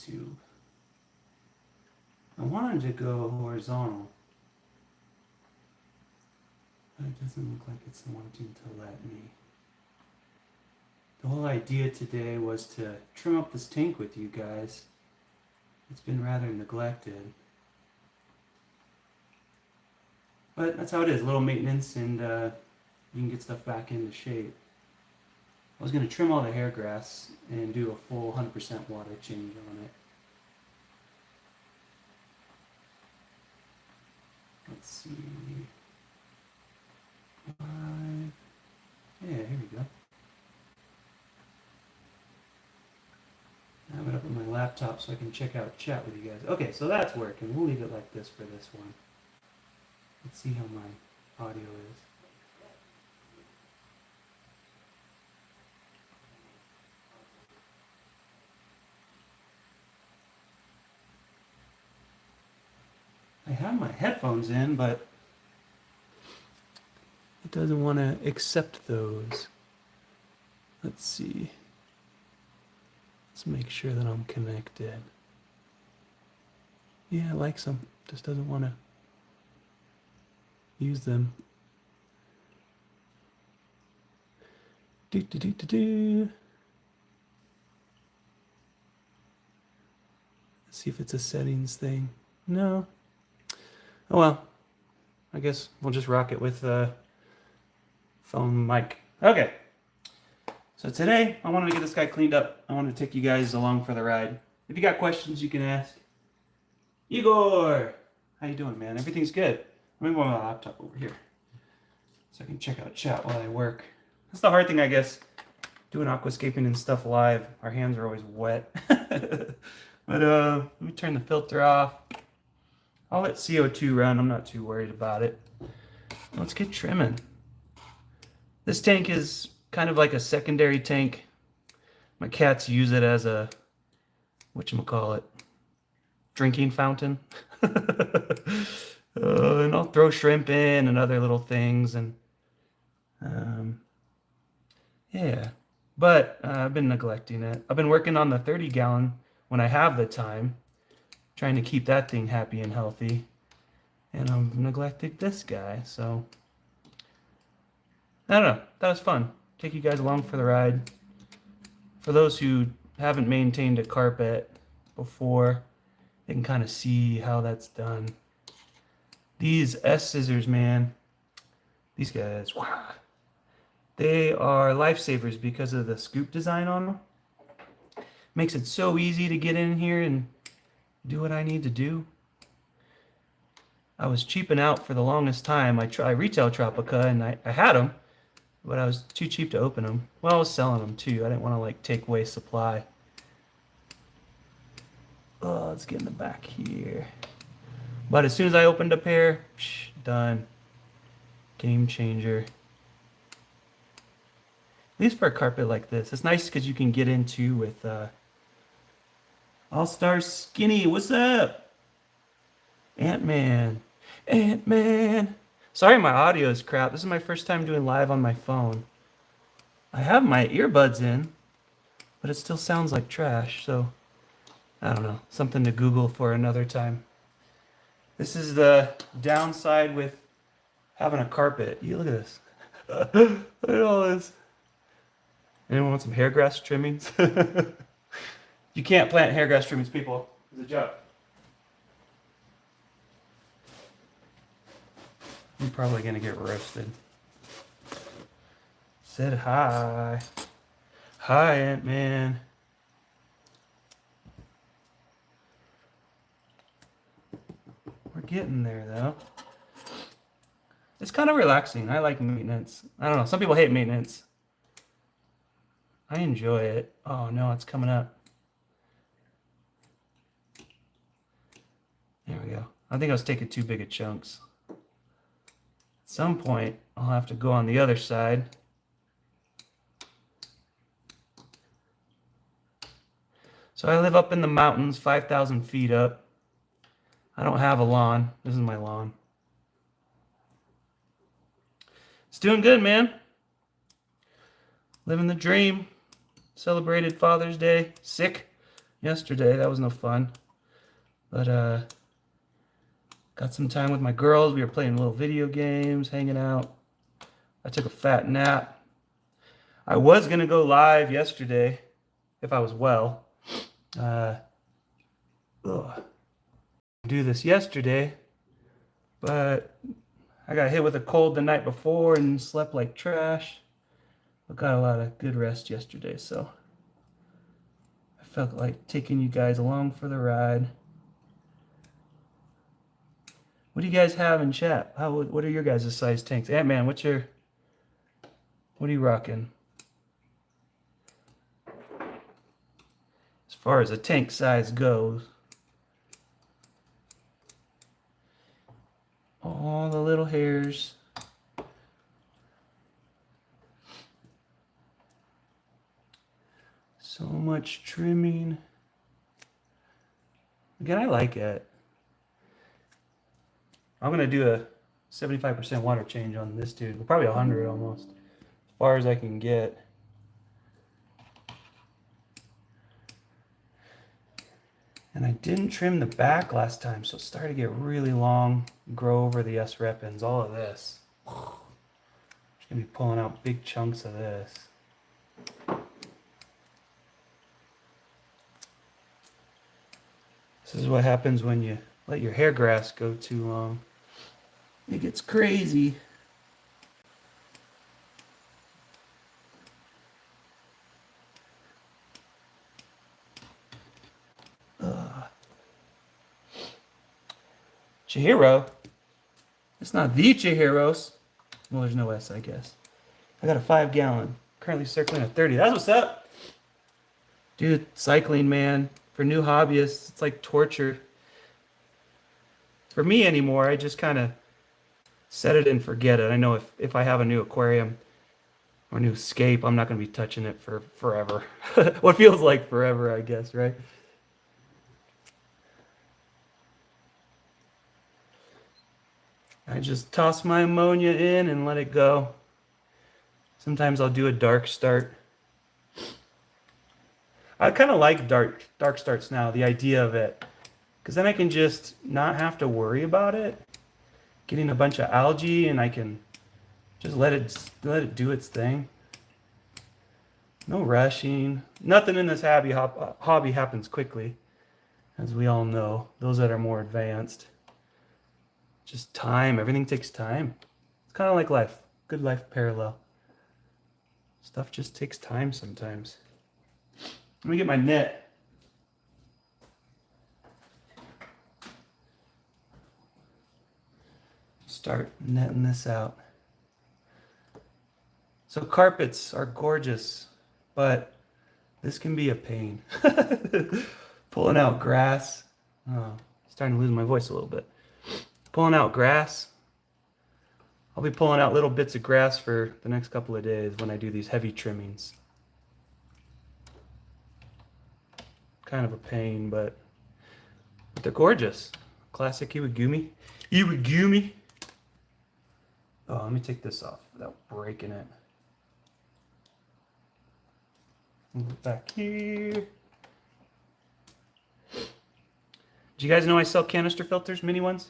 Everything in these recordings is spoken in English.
tube. I wanted to go horizontal, but it doesn't look like it's wanting to let me. The whole idea today was to trim up this tank with you guys. It's been rather neglected. But that's how it is, a little maintenance, and you can get stuff back into shape. I was going to trim all the hair grass and do a full 100% water change on it. Let's see. Yeah, here we go. I have it up on my laptop so I can check out chat with you guys. Okay, so that's working. We'll leave it like this for this one. Let's see how my audio is. I have my headphones in, but it doesn't want to accept those. Let's see. Let's make sure that I'm connected. Yeah, I like some. Just doesn't want to use them. Let's see if it's a settings thing. No. Oh well. I guess we'll just rock it with the phone mic. Okay. So today, I wanted to get this guy cleaned up. I wanted to take you guys along for the ride. If you got questions, you can ask. Igor! How you doing, man? Everything's good. Let me move my laptop over here so I can check out chat while I work. That's the hard thing, I guess, doing aquascaping and stuff live. Our hands are always wet. But let me turn the filter off. I'll let CO2 run. I'm not too worried about it. Let's get trimming. This tank is kind of like a secondary tank. My cats use it as a, whatchamacallit, drinking fountain. And I'll throw shrimp in and other little things. And yeah, but I've been neglecting it. I've been working on the 30-gallon when I have the time, trying to keep that thing happy and healthy. And I've neglected this guy, so I don't know. That was fun. Take you guys along for the ride. For those who haven't maintained a carpet before, they can kind of see how that's done. These S scissors, man, these guys, wow, they are lifesavers because of the scoop design on them. Makes it so easy to get in here and do what I need to do. I was cheaping out for the longest time. I retail Tropica and I had them, but I was too cheap to open them. Well, I was selling them too. I didn't want to like take away supply. Oh, let's get in the back here. But as soon as I opened a pair, done. Game changer. At least for a carpet like this. It's nice because you can get into with All-Star Skinny. What's up? Ant-Man. Ant-Man. Sorry my audio is crap. This is my first time doing live on my phone. I have my earbuds in, but it still sounds like trash, so I don't know. Something to Google for another time. This is the downside with having a carpet. You look at this. Look at all this. Anyone want some hair grass trimmings? You can't plant hair grass trimmings, people. It's a joke. I'm probably going to get roasted. Said hi. Hi, Ant-Man. We're getting there, though. It's kind of relaxing. I like maintenance. I don't know. Some people hate maintenance. I enjoy it. Oh, no, it's coming up. There we go. I think I was taking too big of chunks. At some point, I'll have to go on the other side. So I live up in the mountains, 5,000 feet up. I don't have a lawn. This is my lawn. It's doing good, man. Living the dream. Celebrated Father's Day. Sick. yesterday. That was no fun. But got some time with my girls. We were playing little video games, hanging out. I took a fat nap. I was gonna go live yesterday if I was well. Do this yesterday, but I got hit with a cold the night before and slept like trash. I got a lot of good rest yesterday, so I felt like taking you guys along for the ride. What do you guys have in chat? What are your guys' size tanks? Ant-Man, what are you rocking? As far as a tank size goes. All the little hairs. So much trimming. Again, I like it. I'm gonna do a 75% water change on this dude. Well, probably 100 almost. As far as I can get. And I didn't trim the back last time, so it started to get really long, grow over the S-rep ends, all of this. I'm gonna be pulling out big chunks of this. This is what happens when you let your hair grass go too long. It gets crazy. Chihiro? It's not the Chihiros. Well, there's no S, I guess. I got a 5-gallon. Currently circling a 30. That's what's up. Dude, cycling, man. For new hobbyists, it's like torture. For me anymore, I just kind of set it and forget it. I know if I have a new aquarium or new scape, I'm not going to be touching it for forever. What feels like forever, I guess, right? I just toss my ammonia in and let it go. Sometimes I'll do a dark start. I kind of like dark starts now, the idea of it. Because then I can just not have to worry about it. Getting a bunch of algae and I can just let it do its thing. No rushing. Nothing in this hobby happens quickly, as we all know. Those that are more advanced. Just time. Everything takes time. It's kind of like life. Good life parallel. Stuff just takes time sometimes. Let me get my net. Start netting this out. So carpets are gorgeous, but this can be a pain. Pulling out grass. Oh, starting to lose my voice a little bit. Pulling out grass. I'll be pulling out little bits of grass for the next couple of days when I do these heavy trimmings. Kind of a pain, but they're gorgeous. Classic Iwagumi. Iwagumi. Oh, let me take this off without breaking it. Move it back here. Do you guys know I sell canister filters, mini ones?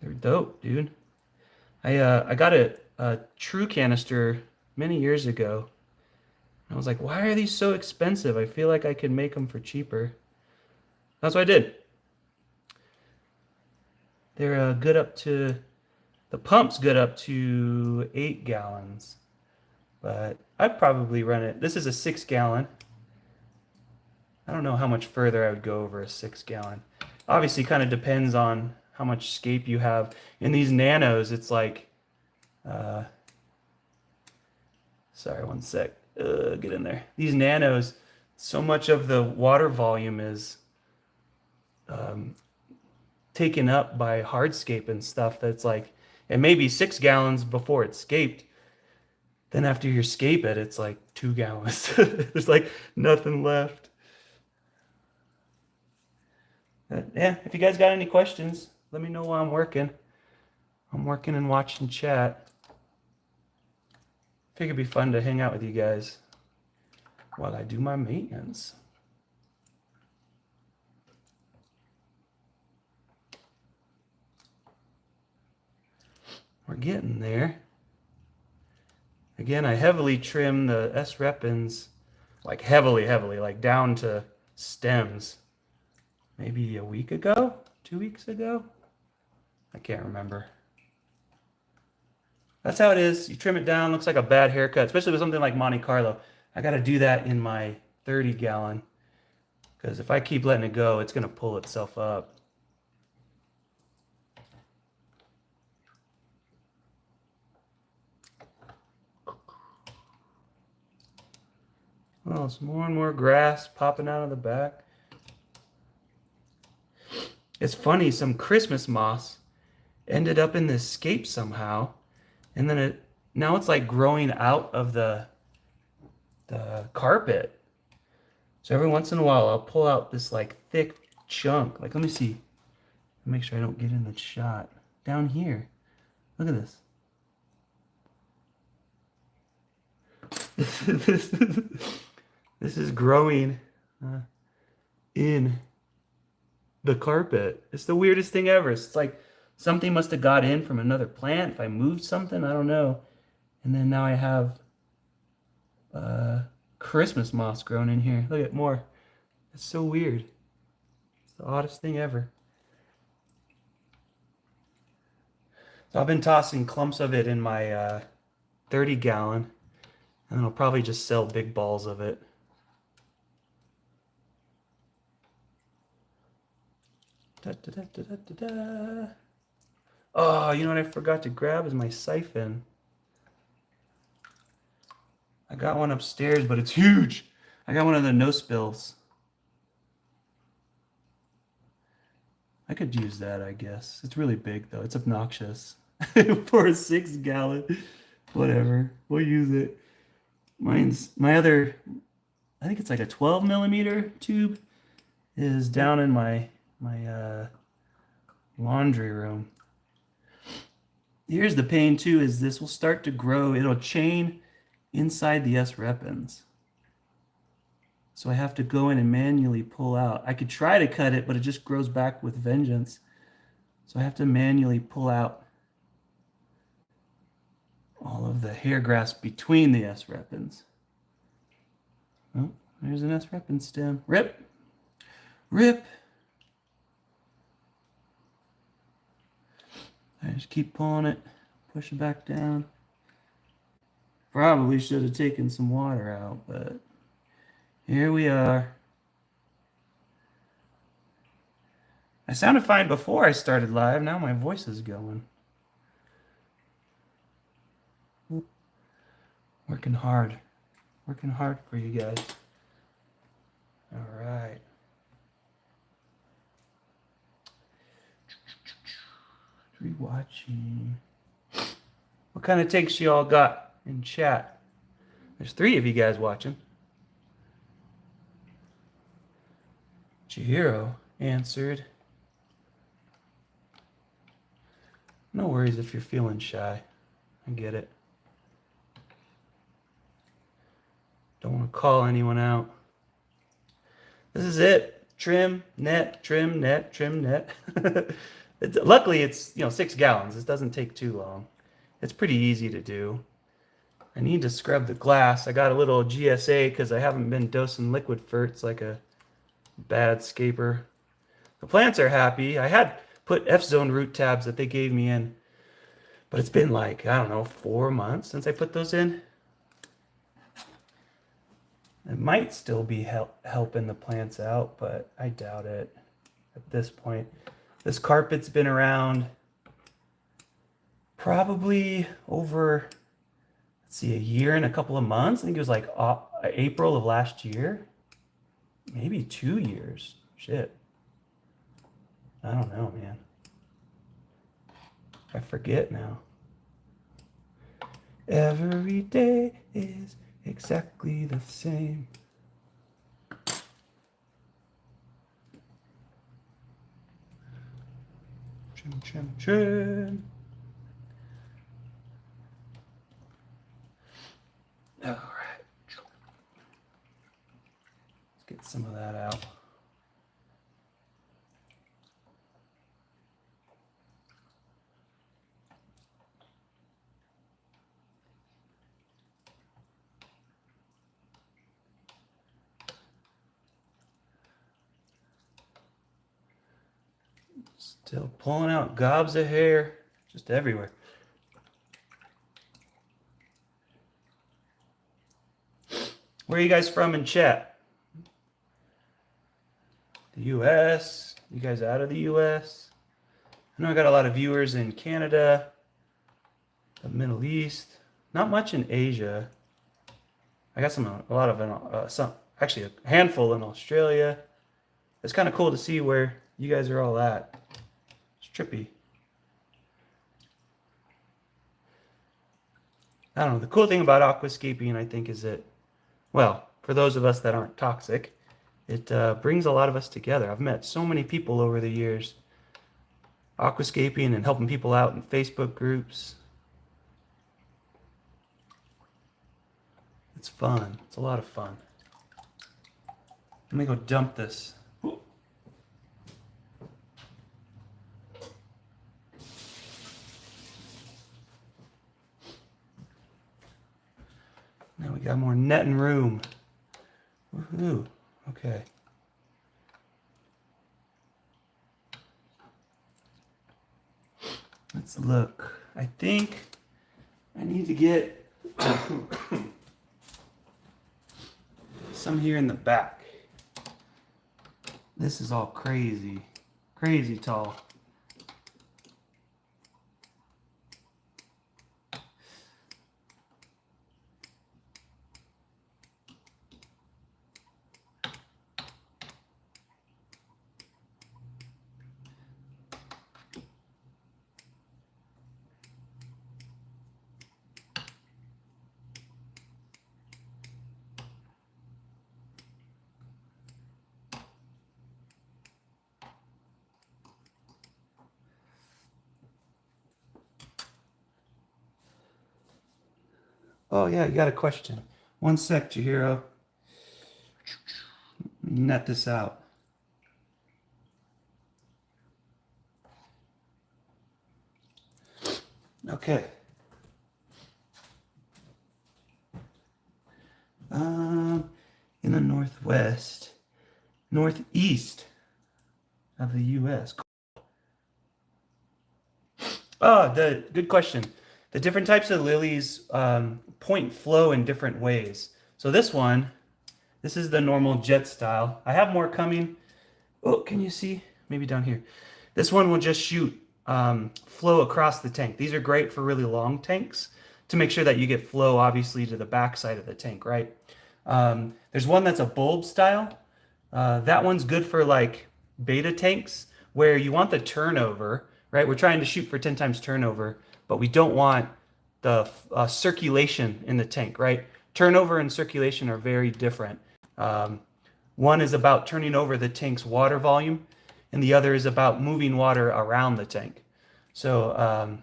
They're dope, dude. I got a true canister many years ago. I was like, why are these so expensive? I feel like I could make them for cheaper. That's what I did. They're good up to, the pump's good up to 8 gallons. But I'd probably run it. This is a 6-gallon. I don't know how much further I would go over a 6-gallon. Obviously, kind of depends on how much scape you have. In these nanos, it's like, sorry, one sec. Get in there. These nanos, so much of the water volume is taken up by hardscape and stuff that's like, it may be 6 gallons before it's scaped. Then after you scape it, it's like 2 gallons. There's like nothing left. Yeah, if you guys got any questions, let me know while I'm working. I'm working and watching chat. Figured it'd be fun to hang out with you guys while I do my maintenance. We're getting there. Again, I heavily trim the S. repens, like heavily, like down to stems. Maybe a week ago? 2 weeks ago? I can't remember. That's how it is. You trim it down, looks like a bad haircut, especially with something like Monte Carlo. I got to do that in my 30-gallon, because if I keep letting it go, it's going to pull itself up. Oh, some more and more grass popping out of the back. It's funny, some Christmas moss ended up in this scape somehow, and then now it's like growing out of the carpet. So every once in a while, I'll pull out this like thick chunk. Like, let me see. Make sure I don't get in the shot. Down here. Look at this. This is growing in the carpet. It's the weirdest thing ever. It's like something must have got in from another plant. If I moved something, I don't know. And then now I have Christmas moss growing in here. Look at more. It's so weird. It's the oddest thing ever. So I've been tossing clumps of it in my 30-gallon, and then I'll probably just sell big balls of it. Da, da, da, da, da, da. Oh, you know what I forgot to grab is my siphon. I got one upstairs, but it's huge. I got one of the no spills. I could use that, I guess. It's really big, though. It's obnoxious. For a 6-gallon. Whatever. We'll use it. Mine's, my other, I think it's like a 12-millimeter tube, is down in my laundry room. Here's the pain, too, is this will start to grow. It'll chain inside the S. repens. So I have to go in and manually pull out. I could try to cut it, but it just grows back with vengeance. So I have to manually pull out all of the hair grass between the S. repens. Oh, there's an S. repen stem. Rip! Rip! I just keep pulling it, push it back down. Probably should have taken some water out, but here we are. I sounded fine before I started live. Now my voice is going. Working hard. Working hard for you guys. All right. Rewatching. What kind of takes you all got in chat? There's 3 of you guys watching. Chihiro answered. No worries if you're feeling shy. I get it. Don't want to call anyone out. This is it. Trim, net, trim, net, trim, net. Luckily, it's 6 gallons. This doesn't take too long. It's pretty easy to do. I need to scrub the glass. I got a little GSA because I haven't been dosing liquid ferts like a bad scaper. The plants are happy. I had put F-zone root tabs that they gave me in, but it's been like, I don't know, 4 months since I put those in. It might still be helping the plants out, but I doubt it at this point. This carpet's been around probably over, let's see, a year and a couple of months. I think it was like April of last year. Maybe 2 years. Shit. I don't know, man. I forget now. Every day is exactly the same. Trim, trim, trim. All right. Let's get some of that out. Still pulling out gobs of hair just everywhere. Where are you guys from in chat? The US? You guys out of the US? I know I got a lot of viewers in Canada, the Middle East, not much in Asia. I got actually a handful in Australia. It's kind of cool to see where you guys are all at. It's trippy. I don't know. The cool thing about aquascaping, I think, is that, well, for those of us that aren't toxic, it brings a lot of us together. I've met so many people over the years aquascaping and helping people out in Facebook groups. It's fun. It's a lot of fun. Let me go dump this. Ooh. Now we got more net and room. Woohoo. Okay. Let's look. I think I need to get some here in the back. This is all crazy. Crazy tall. Oh yeah, you got a question. One sec, Chihiro. Net this out. Okay. In the northeast of the U.S. Oh, good question. The different types of lilies point flow in different ways. So this is the normal jet style. I have more coming. Oh, can you see? Maybe down here. This one will just shoot flow across the tank. These are great for really long tanks to make sure that you get flow, obviously, to the back side of the tank, right? There's one that's a bulb style. That one's good for like beta tanks where you want the turnover, right? We're trying to shoot for 10 times turnover, but we don't want the circulation in the tank, right? Turnover and circulation are very different. One is about turning over the tank's water volume, and the other is about moving water around the tank. So,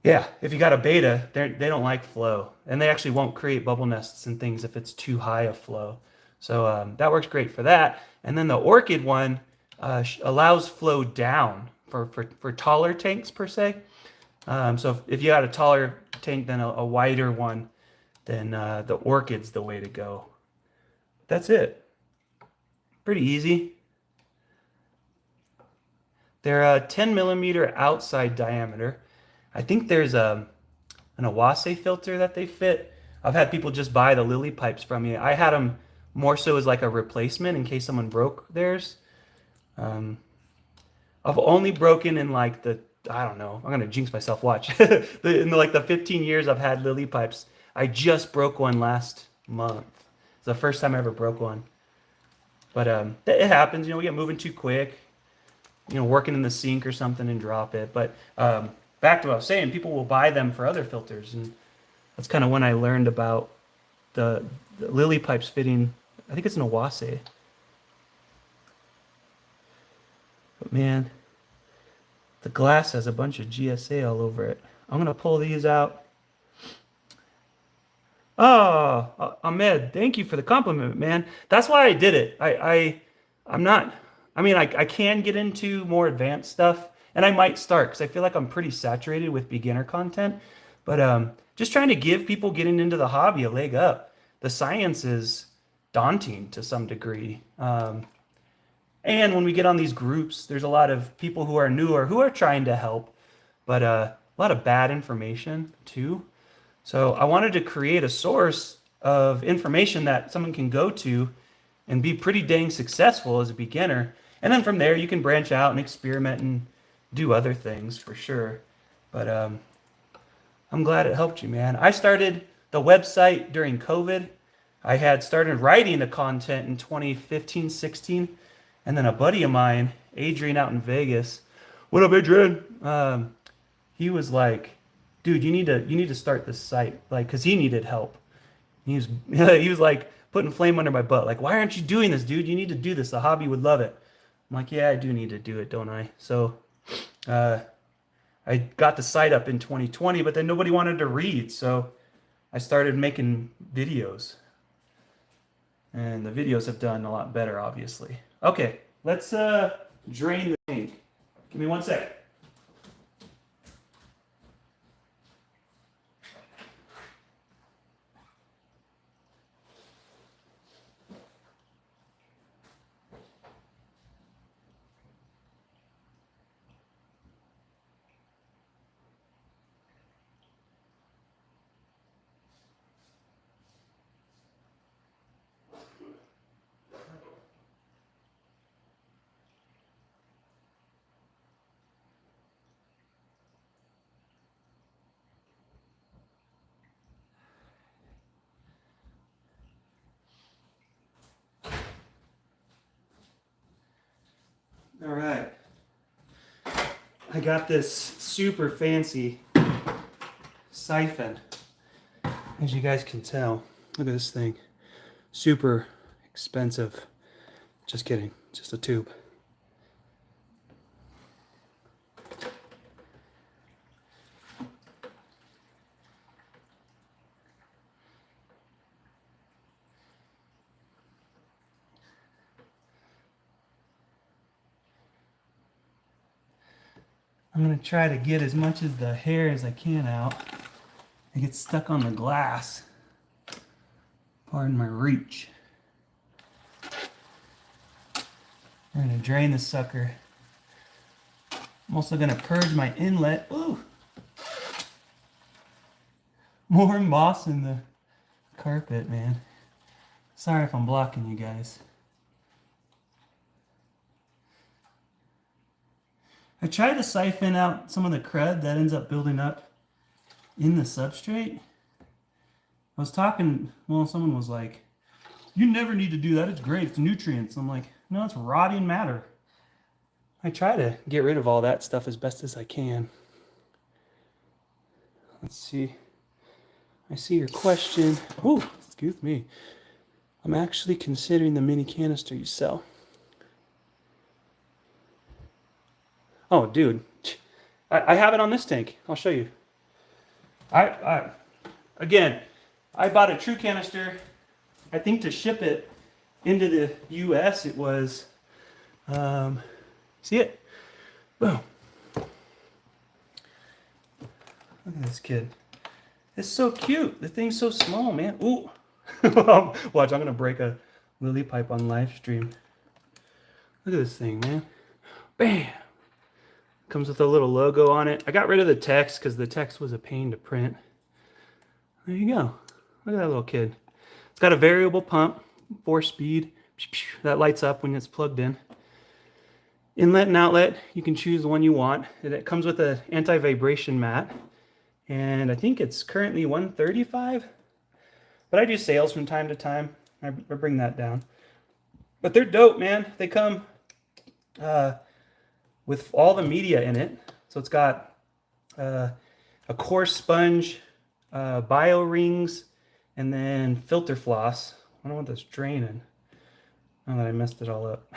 yeah, if you got a beta, they don't like flow, and they actually won't create bubble nests and things if it's too high of flow. So that works great for that. And then the orchid one allows flow down for taller tanks per se. So if you got a taller tank than a wider one, then the orchid's the way to go. That's it. Pretty easy. They're 10 millimeter outside diameter. I think there's an Awase filter that they fit. I've had people just buy the lily pipes from me. I had them more so as like a replacement in case someone broke theirs. I've only broken in like I don't know, I'm gonna jinx myself, watch. In like the 15 years I've had lily pipes, I just broke one last month. It's the first time I ever broke one. But it happens, we get moving too quick, working in the sink or something and drop it. But back to what I was saying, people will buy them for other filters, and that's kind of when I learned about the lily pipes fitting. I think it's an Awase. But man, the glass has a bunch of GSA all over it. I'm gonna pull these out. Oh, Ahmed, thank you for the compliment, man. That's why I did it. I'm not. I mean, I can get into more advanced stuff, and I might start because I feel like I'm pretty saturated with beginner content. But just trying to give people getting into the hobby a leg up. The science is daunting to some degree. And when we get on these groups, there's a lot of people who are new or who are trying to help, but a lot of bad information too. So I wanted to create a source of information that someone can go to and be pretty dang successful as a beginner. And then from there, you can branch out and experiment and do other things for sure. But I'm glad it helped you, man. I started the website during COVID. I had started writing the content in 2015, 16. And then a buddy of mine, Adrian out in Vegas, what up, Adrian? He was like, dude, you need to start this site, like, cause he needed help. He was he was like putting flame under my butt, like, why aren't you doing this, dude? You need to do this. The hobby would love it. I'm like, yeah, I do need to do it, don't I? So, I got the site up in 2020, but then nobody wanted to read, so I started making videos, and the videos have done a lot better, obviously. Okay, let's drain the tank. Give me 1 second. All right. I got this super fancy siphon, as you guys can tell. Look at this thing. Super expensive. Just kidding. Just a tube. I'm going to try to get as much of the hair as I can out. It gets stuck on the glass. Pardon my reach. We're going to drain the sucker. I'm also going to purge my inlet. Ooh! More moss in the carpet, man. Sorry if I'm blocking you guys. I tried to siphon out some of the crud that ends up building up in the substrate. I was talking, well, someone was like, you never need to do that, it's great, it's nutrients. I'm like, no, it's rotting matter. I try to get rid of all that stuff as best as I can. Let's see. I see your question. Oh, excuse me. I'm actually considering the mini canister you sell. Oh, dude, I have it on this tank. I'll show you. Again, I bought a true canister. I think to ship it into the U.S. it was, see it? Boom. Look at this kid. It's so cute. The thing's so small, man. Ooh. Watch, I'm gonna break a lily pipe on live stream. Look at this thing, man. Bam. Comes with a little logo on it. I got rid of the text because the text was a pain to print. There you go. Look at that little kid. It's got a variable pump, 4-speed. That lights up when it's plugged in. Inlet and outlet, you can choose the one you want. It comes with an anti-vibration mat. And I think it's currently $135. But I do sales from time to time. I bring that down. But they're dope, man. They come with all the media in it. So it's got a coarse sponge, bio rings, and then filter floss. I don't want this draining. Now that I messed it all up.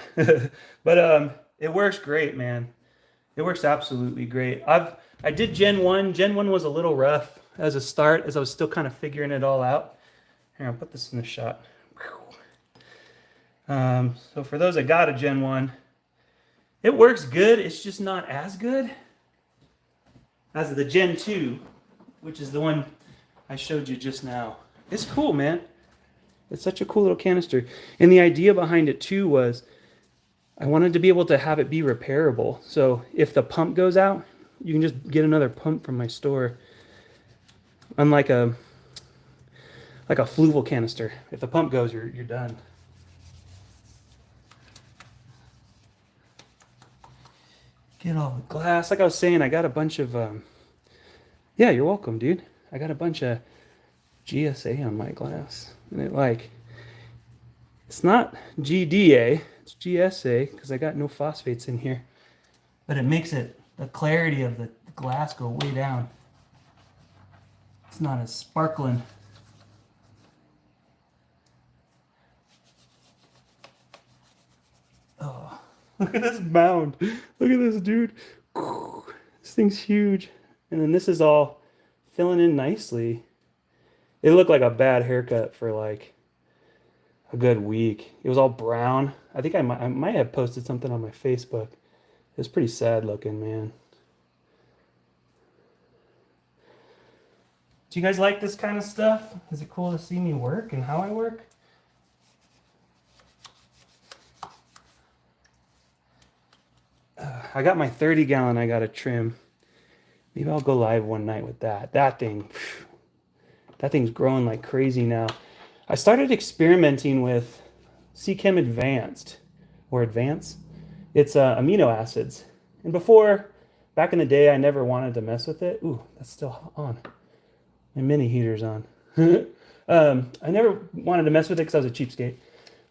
But it works great, man. It works absolutely great. I did Gen 1. Gen 1 was a little rough as a start, as I was still kind of figuring it all out. Here, I'll put this in the shot. So for those that got a Gen 1, it works good. It's just not as good as the Gen 2, which is the one I showed you just now. It's cool, man. It's such a cool little canister. And the idea behind it too was I wanted to be able to have it be repairable. So if the pump goes out, you can just get another pump from my store. Unlike a fluval canister. If the pump goes, you're done. Get all the glass. Like I was saying, I got a bunch of yeah, you're welcome, dude. I got a bunch of GSA on my glass. And it's not GDA, it's GSA, because I got no phosphates in here. But it makes the clarity of the glass go way down. It's not as sparkling. Oh, look at this mound. Look at this, dude. This thing's huge. And then this is all filling in nicely. It looked like a bad haircut for like a good week. It was all brown. I think I might have posted something on my Facebook. It was pretty sad looking, man. Do you guys like this kind of stuff? Is it cool to see me work and how I work? I got my 30-gallon I got to trim. Maybe I'll go live one night with that. That thing's growing like crazy now. I started experimenting with C-Chem Advanced, or Advance. It's amino acids. And before, back in the day, I never wanted to mess with it. Ooh, that's still on. My mini heater's on. I never wanted to mess with it because I was a cheapskate.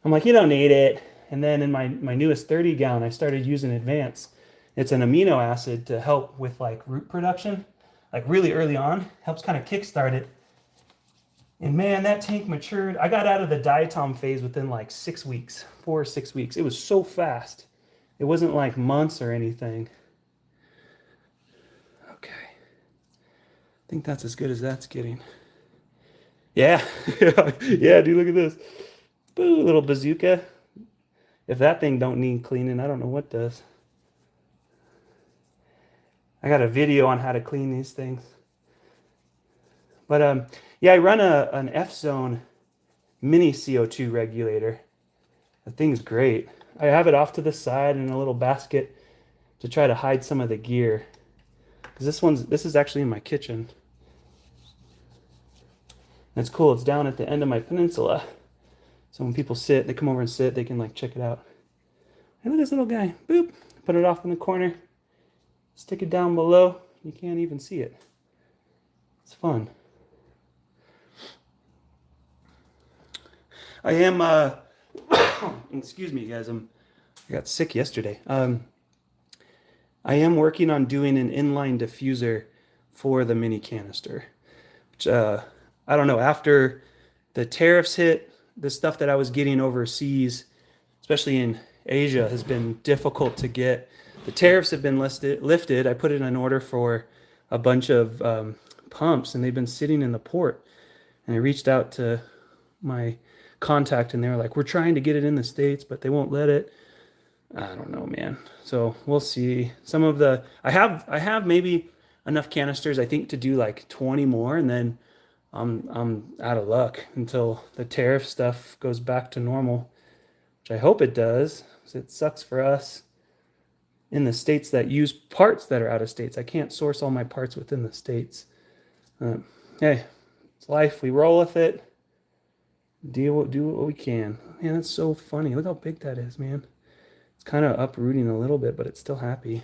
I'm like, you don't need it. And then in my newest 30-gallon, I started using Advance. It's an amino acid to help with like root production, like really early on. Helps kind of kickstart it. And man, that tank matured. I got out of the diatom phase within like 6 weeks, 4 or 6 weeks. It was so fast. It wasn't like months or anything. Okay. I think that's as good as that's getting. Yeah. Yeah, dude, look at this. Boo, little bazooka. If that thing don't need cleaning, I don't know what does. I got a video on how to clean these things. But yeah, I run an F-Zone mini CO2 regulator. The thing's great. I have it off to the side in a little basket to try to hide some of the gear. Because this is actually in my kitchen. And it's cool, it's down at the end of my peninsula. So when people sit, they come over and sit, they can like check it out. And look at this little guy. Boop. Put it off in the corner. Stick it down below. You can't even see it. It's fun. I am excuse me guys, I got sick yesterday. I am working on doing an inline diffuser for the mini canister. Which I don't know, after the tariffs hit, the stuff that I was getting overseas, especially in Asia, has been difficult to get. The tariffs have been lifted. I put in an order for a bunch of pumps, and they've been sitting in the port. And I reached out to my contact, and they were like, we're trying to get it in the States, but they won't let it. I don't know, man. So we'll see. Some of the I have maybe enough canisters, I think, to do like 20 more, and then I'm out of luck until the tariff stuff goes back to normal, which I hope it does, because it sucks for us in the States that use parts that are out of states. I can't source all my parts within the States. Hey, it's life. We roll with it. Do what we can. Man, that's so funny. Look how big that is, man. It's kind of uprooting a little bit, but it's still happy.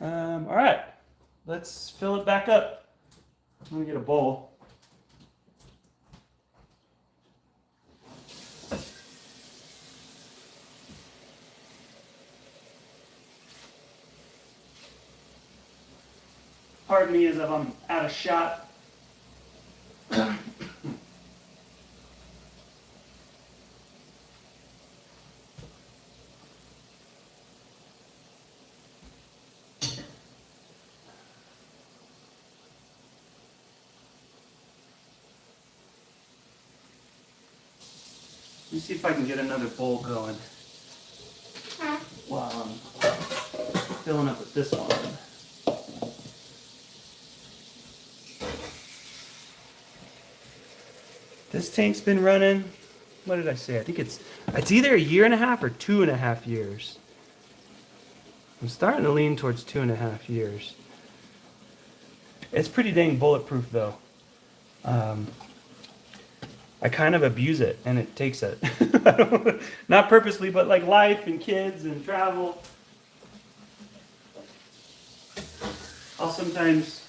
All right, let's fill it back up. I'm gonna get a bowl. Pardon me as if I'm out of shot. Let me see if I can get another bowl going while I'm filling up with this one. This tank's been running what did I say? I think it's either a year and a half or 2.5 years. I'm starting to lean towards 2.5 years. It's pretty dang bulletproof though. I kind of abuse it, and it takes it. Not purposely, but like life and kids and travel. I'll sometimes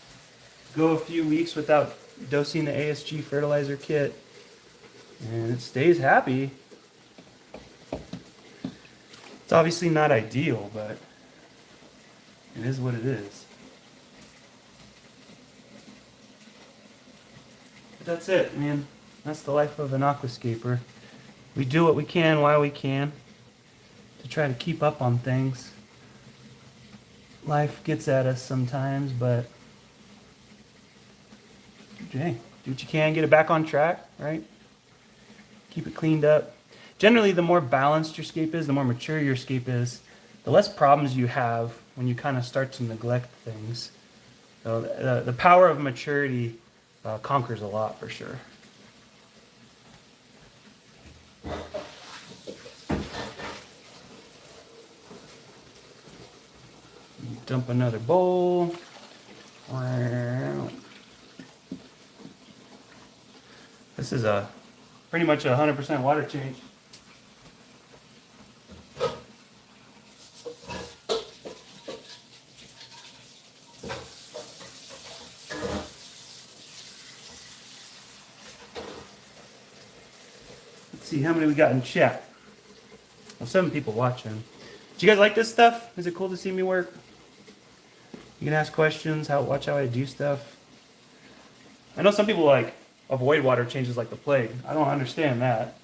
go a few weeks without dosing the ASG fertilizer kit, and it stays happy. It's obviously not ideal, but it is what it is. But that's it, man. That's the life of an aquascaper. We do what we can while we can to try to keep up on things. Life gets at us sometimes, but hey, do what you can, get it back on track, right? Keep it cleaned up. Generally, the more balanced your scape is, the more mature your scape is, the less problems you have when you kind of start to neglect things. So the power of maturity conquers a lot for sure. Dump another bowl. This is pretty much a 100% water change. Let's see how many we got in chat. Well, 7 people watching. Do you guys like this stuff? Is it cool to see me work? You can ask questions, watch how I do stuff. I know some people like avoid water changes like the plague. I don't understand that.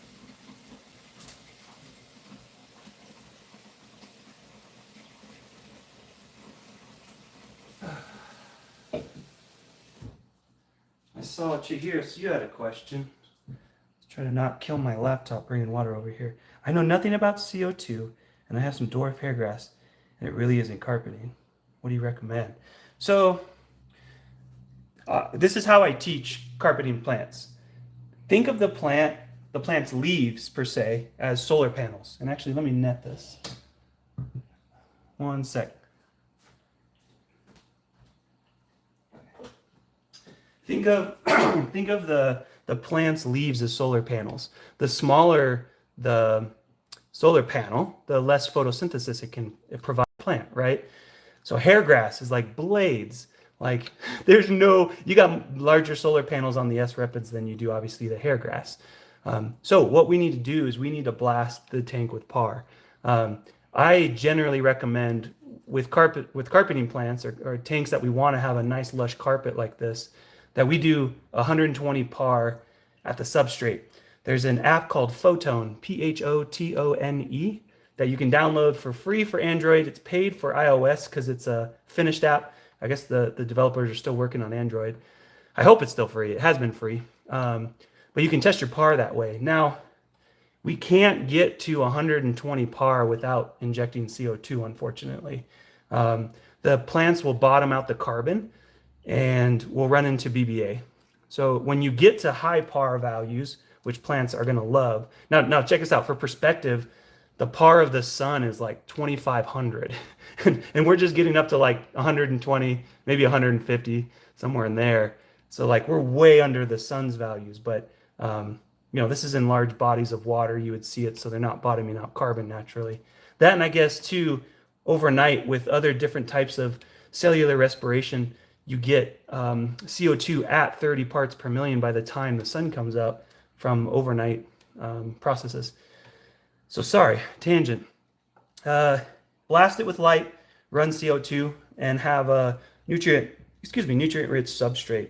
I saw Chihiro, so you had a question. Let's try to not kill my laptop bringing water over here. I know nothing about CO2, and I have some dwarf hairgrass, and it really isn't carpeting. What do you recommend? So this is how I teach carpeting plants. Think of the plant's leaves per se, as solar panels. And actually, let me net this. One sec. Think of the plant's leaves as solar panels. The smaller the solar panel, the less photosynthesis it can provide the plant, right? So hair grass is like blades. Like you got larger solar panels on the S Rapids than you do obviously the hair grass. So what we need to do is we need to blast the tank with par. I generally recommend with carpeting plants or tanks that we want to have a nice lush carpet like this, that we do 120 par at the substrate. There's an app called Photone, Photone, that you can download for free for Android. It's paid for iOS because it's a finished app. I guess the developers are still working on Android. I hope it's still free. It has been free. But you can test your par that way. Now, we can't get to 120 par without injecting CO2, unfortunately. The plants will bottom out the carbon and will run into BBA. So when you get to high par values, which plants are going to love. Now check this out. For perspective, the par of the sun is like 2,500. And we're just getting up to like 120, maybe 150, somewhere in there. So like we're way under the sun's values. But, this is in large bodies of water. You would see it, so they're not bottoming out carbon naturally. That, and I guess, too, overnight with other different types of cellular respiration, you get CO2 at 30 parts per million by the time the sun comes up from overnight processes. So sorry, tangent. Blast it with light, run CO2, and have a nutrient-rich substrate.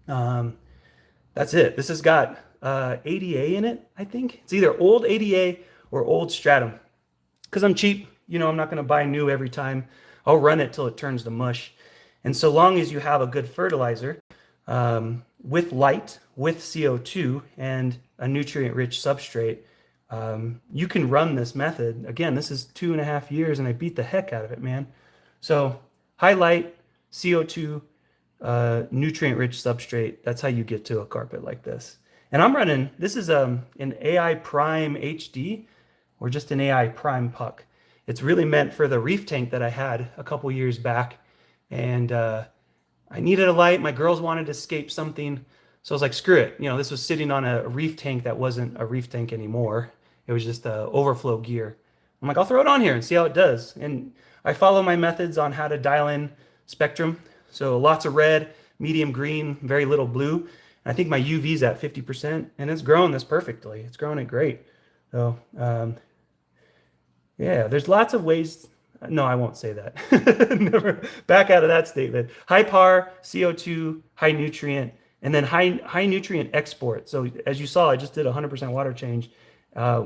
That's it. This has got ADA in it, I think. It's either old ADA or old stratum. Because I'm cheap, I'm not going to buy new every time. I'll run it till it turns to mush. And so long as you have a good fertilizer with light, with CO2, and a nutrient-rich substrate, you can run this method. Again, this is 2.5 years, and I beat the heck out of it, man. So high light, CO2, nutrient-rich substrate. That's how you get to a carpet like this. And I'm running, this is an AI Prime HD or just an AI Prime puck. It's really meant for the reef tank that I had a couple years back. And I needed a light. My girls wanted to escape something. So I was like, screw it. You know, this was sitting on a reef tank that wasn't a reef tank anymore. It was just overflow gear. I'm like, I'll throw it on here and see how it does. And I follow my methods on how to dial in spectrum. So lots of red, medium green, very little blue. And I think my UV's at 50%, and it's growing this perfectly. It's growing it great. So, yeah, there's lots of ways. No, I won't say that. Never back out of that statement. High PAR, CO2, high nutrient, and then high nutrient export. So as you saw, I just did 100% water change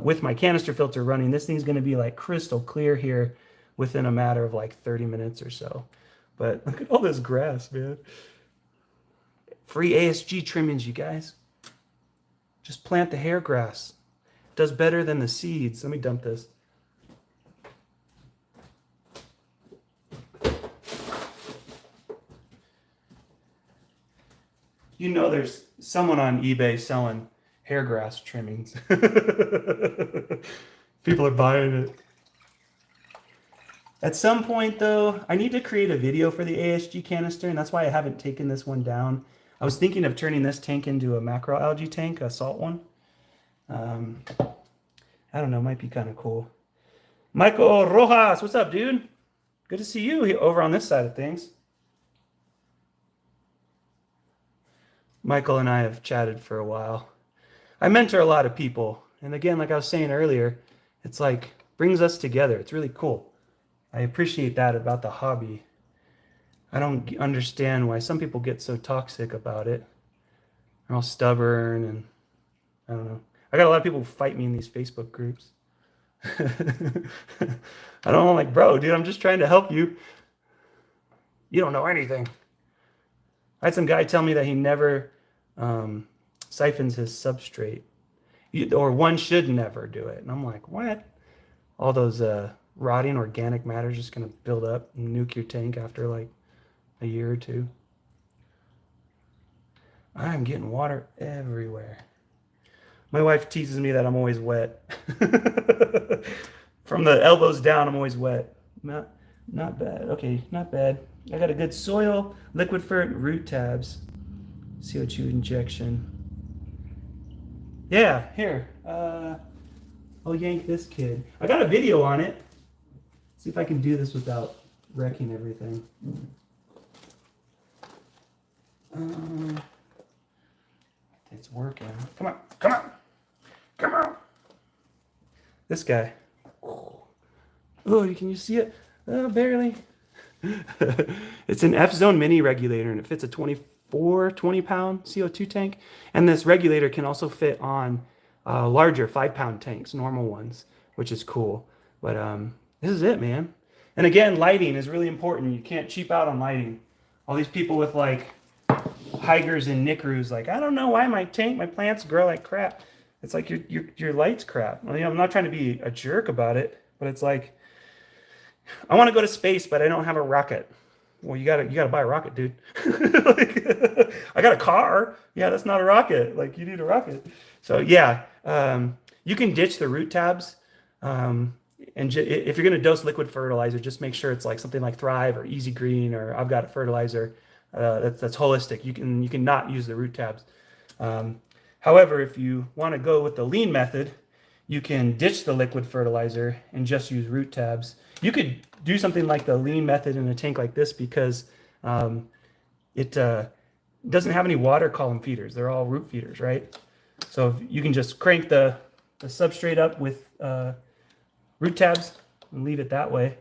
with my canister filter running. This thing's going to be like crystal clear here within a matter of like 30 minutes or so. But look at all this grass, man. Free ASG trimmings, you guys. Just plant the hair grass. It does better than the seeds. Let me dump this. You know there's someone on eBay selling hair grass trimmings. People are buying it. At some point, though, I need to create a video for the ASG canister, and that's why I haven't taken this one down. I was thinking of turning this tank into a macroalgae tank, a salt one. I don't know, might be kind of cool. Michael Rojas, what's up, dude? Good to see you over on this side of things. Michael and I have chatted for a while. I mentor a lot of people. And again, like I was saying earlier, it's like brings us together. It's really cool. I appreciate that about the hobby. I don't understand why some people get so toxic about it. They're all stubborn and I don't know. I got a lot of people who fight me in these Facebook groups. I don't know, like, bro, dude, I'm just trying to help you. You don't know anything. I had some guy tell me that he never siphons his substrate, or one should never do it. And I'm like, what? All those rotting organic matter is just going to build up and nuke your tank after like a year or two. I'm getting water everywhere. My wife teases me that I'm always wet. From the elbows down, I'm always wet. Not bad. Okay, not bad. I got a good soil, liquid fert, root tabs, CO2 injection. Yeah, here. I'll yank this kid. I got a video on it. See if I can do this without wrecking everything. It's working. Come on, come on, come on. This guy. Oh, can you see it? Oh, barely. It's an F-Zone mini regulator, and it fits a 20-pound CO2 tank. And this regulator can also fit on larger 5-pound tanks, normal ones, which is cool. But this is it, man. And again, lighting is really important. You can't cheap out on lighting. All these people with like hikers and knickeroos, like, I don't know why my plants grow like crap. It's like your light's crap. Well, I'm not trying to be a jerk about it, but it's like, I want to go to space, but I don't have a rocket. Well, you gotta buy a rocket, dude. Like, I got a car. Yeah, that's not a rocket. Like, you need a rocket. So yeah, you can ditch the root tabs. And if you're gonna dose liquid fertilizer, just make sure it's like something like Thrive or Easy Green, or I've got a fertilizer that's holistic. You can not use the root tabs. However, if you want to go with the lean method, you can ditch the liquid fertilizer and just use root tabs. You could do something like the lean method in a tank like this because it doesn't have any water column feeders. They're all root feeders, right? So you can just crank the substrate up with root tabs and leave it that way.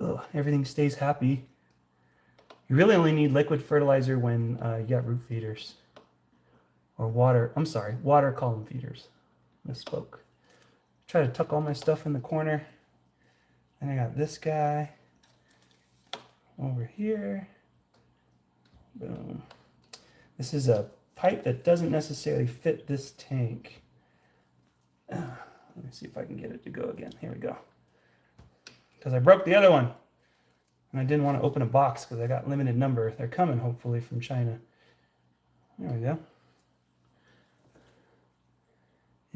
Ugh, everything stays happy. You really only need liquid fertilizer when you got root feeders. Or water column feeders. Misspoke. Try to tuck all my stuff in the corner. And I got this guy over here. Boom. This is a pipe that doesn't necessarily fit this tank. Let me see if I can get it to go again. Here we go. Because I broke the other one. And I didn't want to open a box because I got limited number. They're coming, hopefully, from China. There we go.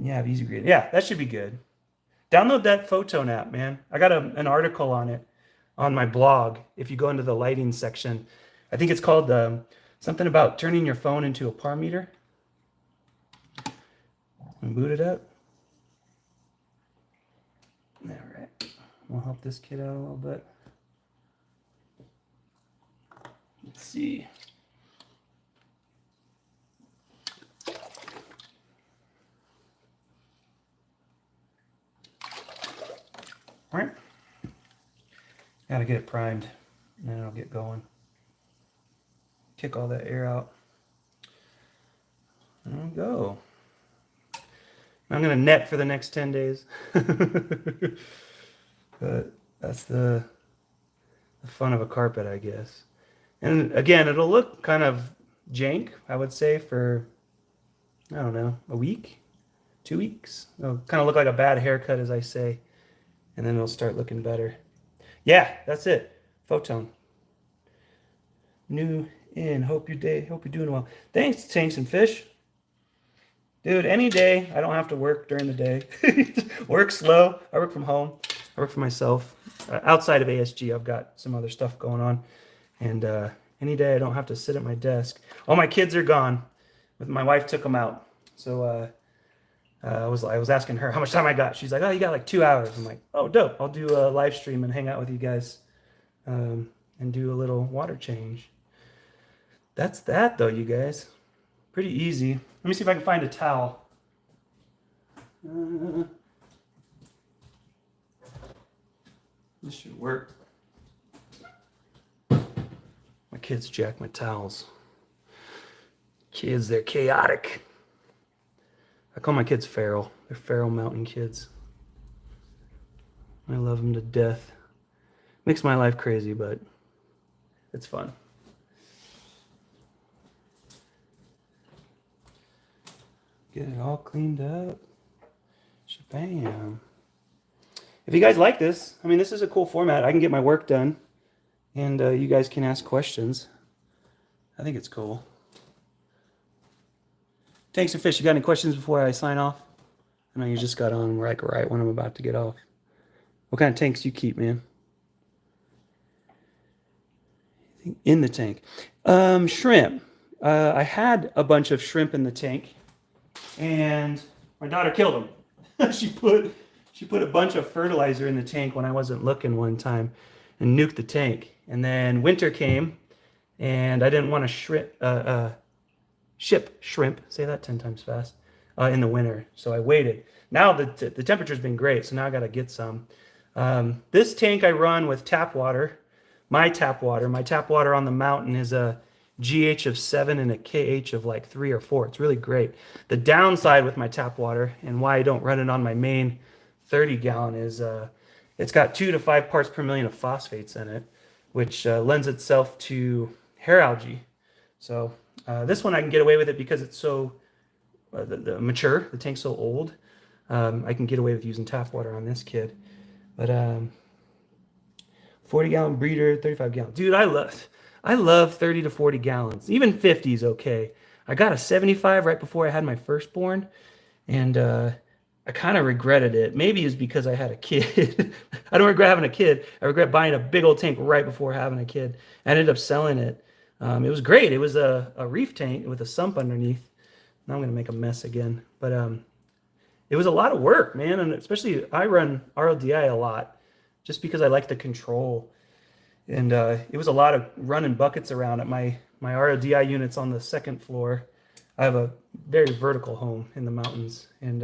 And you have easy breathing. Yeah, that should be good. Download that photon app, man. I got an article on it on my blog. If you go into the lighting section, I think it's called something about turning your phone into a par meter. And boot it up. All right. We'll help this kid out a little bit. Let's see. All right. Gotta get it primed, and then it'll get going. Kick all that air out. There we go. I'm gonna net for the next 10 days. But that's the fun of a carpet, I guess. And again, it'll look kind of jank, I would say, for, I don't know, a week, 2 weeks. It'll kind of look like a bad haircut, as I say. And then it'll start looking better. Yeah, that's it. Photon. New in. Hope you're doing well. Thanks, Tanks and Fish. Dude, any day I don't have to work during the day. Work slow. I work from home. I work for myself. Outside of ASG, I've got some other stuff going on. And any day I don't have to sit at my desk. All my kids are gone. My wife took them out. So I was asking her how much time I got. She's like, oh, you got like 2 hours. I'm like, oh, dope. I'll do a live stream and hang out with you guys and do a little water change. That's that, though, you guys. Pretty easy. Let me see if I can find a towel. This should work. My kids jack my towels. Kids, they're chaotic. I call my kids feral. They're feral mountain kids. I love them to death. Makes my life crazy, but it's fun. Get it all cleaned up. Shabam. If you guys like this, I mean, this is a cool format. I can get my work done, and you guys can ask questions. I think it's cool. Tanks and Fish, you got any questions before I sign off? I know you just got on right when I'm about to get off. What kind of tanks you keep, man? In the tank. Shrimp. I had a bunch of shrimp in the tank, and my daughter killed them. She put a bunch of fertilizer in the tank when I wasn't looking one time and nuked the tank. And then winter came, and I didn't want to ship shrimp, say that 10 times fast, in the winter. So I waited. Now the temperature's been great, so now I got to get some. This tank I run with tap water, my tap water. My tap water on the mountain is a GH of 7 and a KH of like 3 or 4. It's really great. The downside with my tap water, and why I don't run it on my main 30-gallon, is it's got 2 to 5 parts per million of phosphates in it, which lends itself to hair algae. So this one I can get away with it because it's so the mature. The tank's so old. I can get away with using tap water on this kid. But 40-gallon breeder, 35-gallon. Dude, I love 30 to 40 gallons. Even 50 is okay. I got a 75 right before I had my firstborn, and I kind of regretted it. Maybe it's because I had a kid. I don't regret having a kid. I regret buying a big old tank right before having a kid. I ended up selling it. It was great. It was a reef tank with a sump underneath. Now I'm going to make a mess again. But it was a lot of work, man. And especially I run RLDI a lot just because I like the control. And it was a lot of running buckets around at my RLDI unit's on the second floor. I have a very vertical home in the mountains. And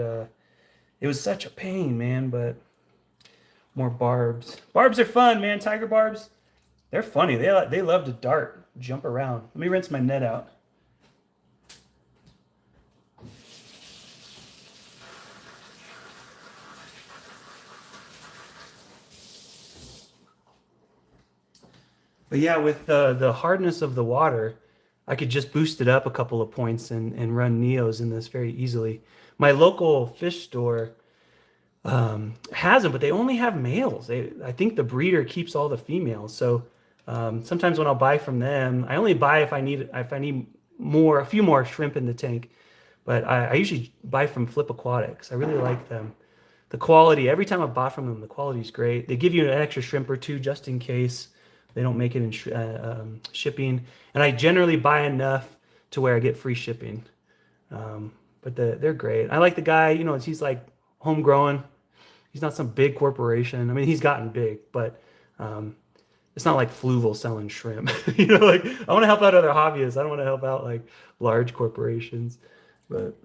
it was such a pain, man. But more barbs. Barbs are fun, man. Tiger barbs, they're funny. They love to dart, jump around. Let me rinse my net out. But yeah, with the hardness of the water, I could just boost it up a couple of points and run Neos in this very easily. My local fish store has them, but they only have males. I think the breeder keeps all the females. So sometimes when I'll buy from them, I only buy if I need a few more shrimp in the tank. but I usually buy from Flip Aquatics. I really like them. The quality, every time I bought from them, the quality is great. They give you an extra shrimp or two just in case they don't make it in shipping. And I generally buy enough to where I get free shipping. But they're great. I like the guy, you know, he's like homegrown. He's not some big corporation. I mean, he's gotten big, but it's not like Fluval selling shrimp. You know, like I want to help out other hobbyists. I don't want to help out like large corporations. But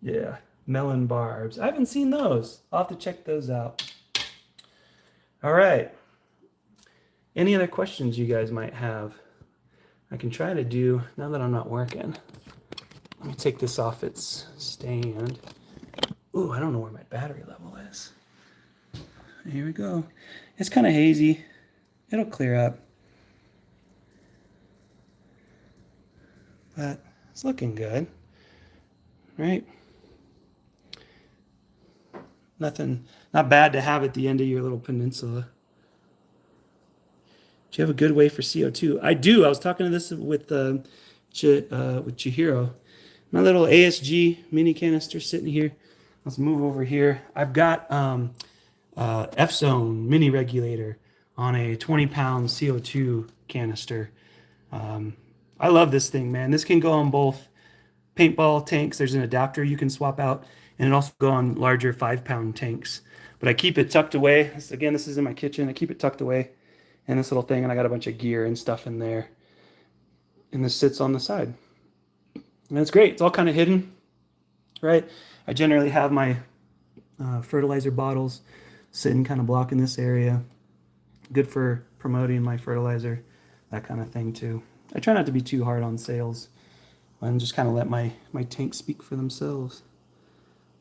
yeah. Melon barbs. I haven't seen those. I'll have to check those out. All right. Any other questions you guys might have? I can try to do, now that I'm not working. Let me take this off its stand. Ooh, I don't know where my battery level is. Here we go. It's kind of hazy. It'll clear up. But it's looking good. Right? Nothing, not bad to have at the end of your little peninsula. Do you have a good way for CO2? I do. I was talking to this with Chihiro. My little ASG mini canister sitting here. Let's move over here. I've got F-Zone mini regulator on a 20-pound CO2 canister. I love this thing, man. This can go on both paintball tanks. There's an adapter you can swap out. And it also go on larger 5-pound tanks. But I keep it tucked away. Again, this is in my kitchen. I keep it tucked away in this little thing, and I got a bunch of gear and stuff in there. And this sits on the side. And it's great. It's all kind of hidden, right? I generally have my fertilizer bottles sitting kind of blocking this area. Good for promoting my fertilizer, that kind of thing too. I try not to be too hard on sales and just kind of let my tanks speak for themselves.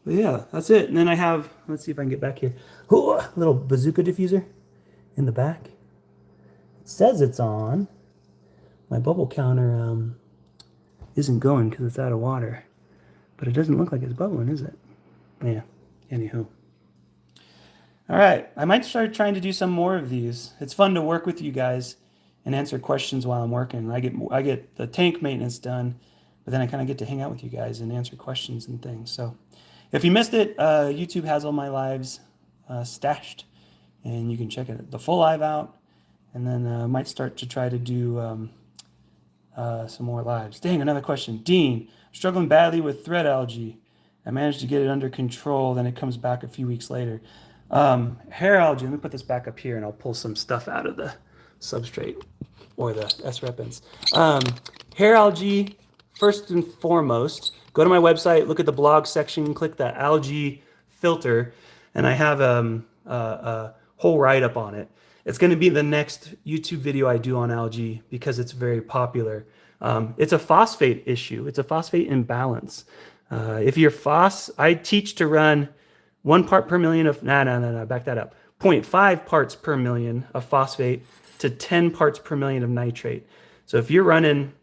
But yeah, that's it. And then I have, let's see if I can get back here. Ooh, a little bazooka diffuser in the back. It says it's on. My bubble counter isn't going because it's out of water. But it doesn't look like it's bubbling, is it? Yeah, anywho. All right, I might start trying to do some more of these. It's fun to work with you guys and answer questions while I'm working. I get the tank maintenance done, but then I kind of get to hang out with you guys and answer questions and things. So if you missed it, YouTube has all my lives stashed, and you can check the full live out, and then I might start to try to do some more lives. Dang, another question. Dean, I'm struggling badly with thread algae. I managed to get it under control, then it comes back a few weeks later. Hair algae, let me put this back up here, and I'll pull some stuff out of the substrate, or the S-repens. Hair algae, first and foremost, go to my website, look at the blog section, click the algae filter, and I have a whole write-up on it. It's going to be the next YouTube video I do on algae because it's very popular. It's a phosphate issue. It's a phosphate imbalance. If your I teach to run 1 part per million of, no, back that up. 0.5 parts per million of phosphate to 10 parts per million of nitrate. So if you're running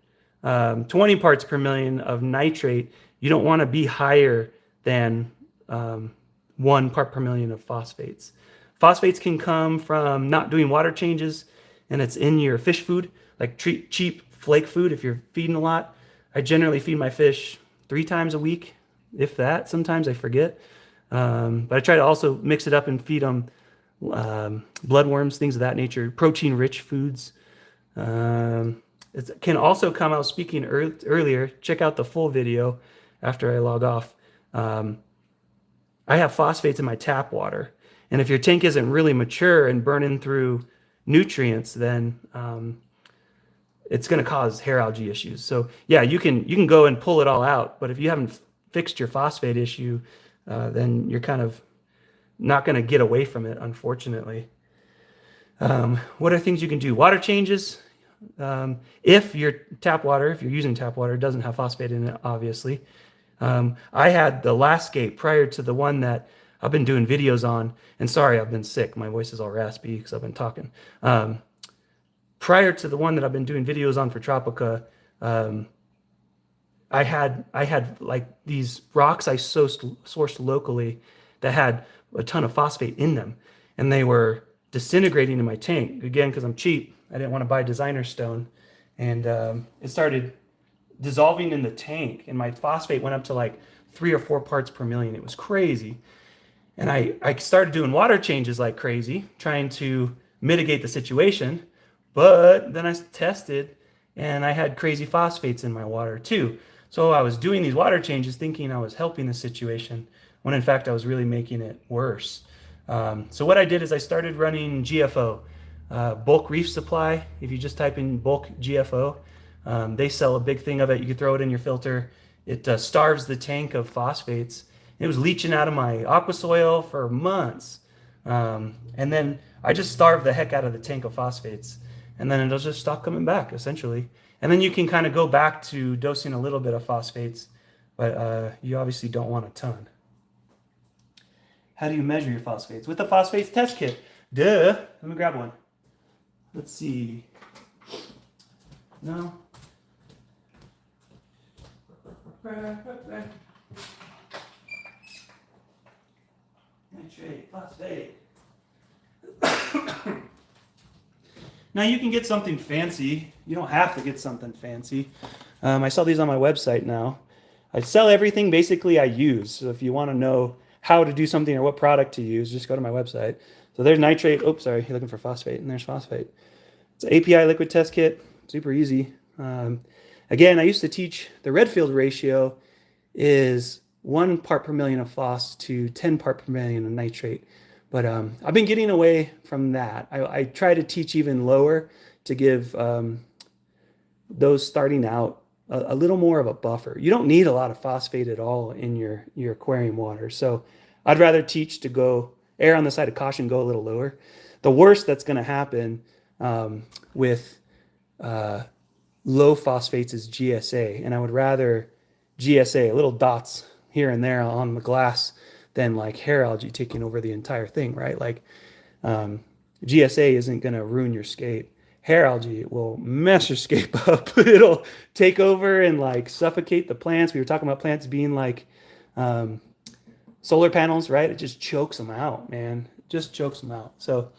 20 parts per million of nitrate, you don't want to be higher than 1 part per million of phosphates. Phosphates can come from not doing water changes, and it's in your fish food, like cheap flake food if you're feeding a lot. I generally feed my fish 3 times a week, if that. Sometimes I forget. But I try to also mix it up and feed them bloodworms, things of that nature, protein-rich foods. It can also come out, speaking earlier, check out the full video after I log off. I have phosphates in my tap water. And if your tank isn't really mature and burning through nutrients, then it's going to cause hair algae issues. So yeah, you can go and pull it all out. But if you haven't fixed your phosphate issue, then you're kind of not going to get away from it, unfortunately. What are things you can do? Water changes. If your if you're using tap water, doesn't have phosphate in it, obviously. I had the last scape prior to the one that I've been doing videos on, and sorry, I've been sick. My voice is all raspy because I've been talking. Prior to the one that I've been doing videos on for Tropica, I had like these rocks I sourced locally that had a ton of phosphate in them, and they were disintegrating in my tank. Again, because I'm cheap, I didn't want to buy designer stone, and it started dissolving in the tank, and my phosphate went up to like 3 or 4 parts per million. It was crazy. And I started doing water changes like crazy, trying to mitigate the situation. But then I tested and I had crazy phosphates in my water too. So I was doing these water changes thinking I was helping the situation, when in fact I was really making it worse. So what I did is I started running GFO, bulk reef supply. If you just type in bulk GFO, they sell a big thing of it. You can throw it in your filter. It starves the tank of phosphates. It was leaching out of my aqua soil for months. And then I just starved the heck out of the tank of phosphates. And then it'll just stop coming back, essentially. And then you can kind of go back to dosing a little bit of phosphates, but you obviously don't want a ton. How do you measure your phosphates? With the phosphates test kit. Duh. Let me grab one. Let's see. No. Nitrate, phosphate. Now you can get something fancy. You don't have to get something fancy. I sell these on my website now. I sell everything basically I use. So if you want to know how to do something or what product to use, just go to my website. So there's nitrate. Oops, sorry, you're looking for phosphate, and there's phosphate. It's an API liquid test kit. Super easy. Again, I used to teach the Redfield ratio is 1 part per million of phos to 10 part per million of nitrate. But I've been getting away from that. I try to teach even lower to give those starting out a little more of a buffer. You don't need a lot of phosphate at all in your aquarium water. So I'd rather teach to go err on the side of caution, go a little lower. The worst that's going to happen with low phosphates is GSA. And I would rather GSA, little dots here and there on the glass, than like hair algae taking over the entire thing, right? Like GSA isn't going to ruin your scape. Hair algae will mess your scape up. It'll take over and like suffocate the plants. We were talking about plants being like solar panels, right? It just chokes them out, man. It just chokes them out. So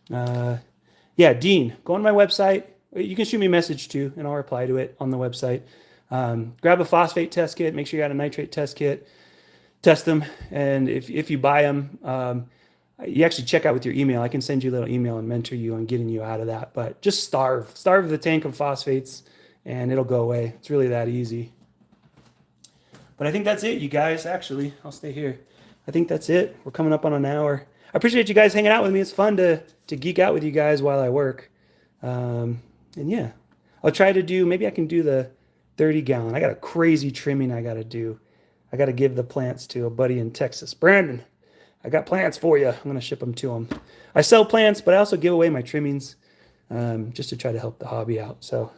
yeah, Dean, go on my website. You can shoot me a message too, and I'll reply to it on the website. Grab a phosphate test kit. Make sure you got a nitrate test kit. Test them, and if you buy them, you actually check out with your email. I can send you a little email and mentor you on getting you out of that. But just starve the tank of phosphates, and it'll go away. It's really that easy. But I think that's it, you guys. Actually, I'll stay here. I think that's it. We're coming up on an hour. I appreciate you guys hanging out with me. It's fun to geek out with you guys while I work. And yeah, I'll try to do, maybe I can do the 30 gallon. I got a crazy trimming I got to do. I got to give the plants to a buddy in Texas. Brandon, I got plants for you. I'm going to ship them to him. I sell plants, but I also give away my trimmings just to try to help the hobby out. So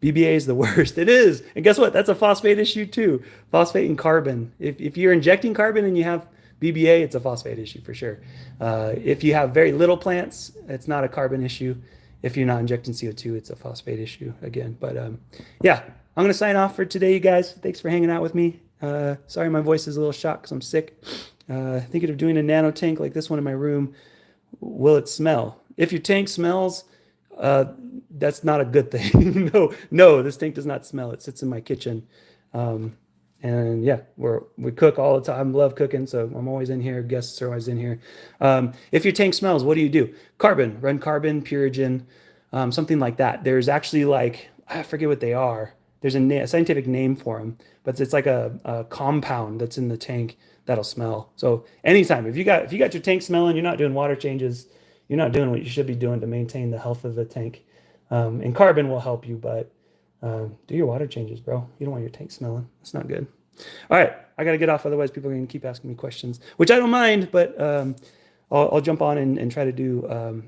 BBA is the worst. It is. And guess what? That's a phosphate issue too. Phosphate and carbon. If you're injecting carbon and you have BBA, it's a phosphate issue for sure. If you have very little plants, it's not a carbon issue. If you're not injecting CO2, it's a phosphate issue again. But yeah, I'm going to sign off for today, you guys. Thanks for hanging out with me. Sorry my voice is a little shot because I'm sick. Thinking of doing a nano tank like this one in my room. Will it smell? If your tank smells, that's not a good thing. No, this tank does not smell. It sits in my kitchen. And yeah, we cook all the time. Love cooking, so I'm always in here. Guests are always in here. If your tank smells, what do? Carbon, run carbon, Purigen, something like that. There's actually like, I forget what they are. There's a scientific name for them, but it's like a compound that's in the tank that'll smell. So anytime, if you got your tank smelling, you're not doing water changes, you're not doing what you should be doing to maintain the health of the tank. And carbon will help you, but do your water changes, bro. You don't want your tank smelling. That's not good. All right, I got to get off. Otherwise, people are going to keep asking me questions, which I don't mind, but I'll jump on and try to do a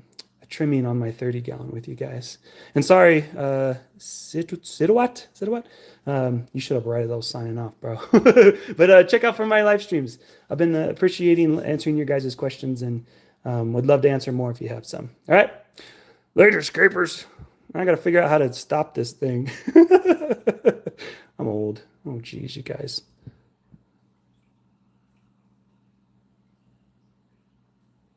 trimming on my 30 gallon with you guys. And sorry, Sidawat? You should have right those signing off, bro. But check out for my live streams. I've been appreciating answering your guys' questions and would love to answer more if you have some. All right, later, scrapers. I got to figure out how to stop this thing. I'm old. Oh, geez, you guys.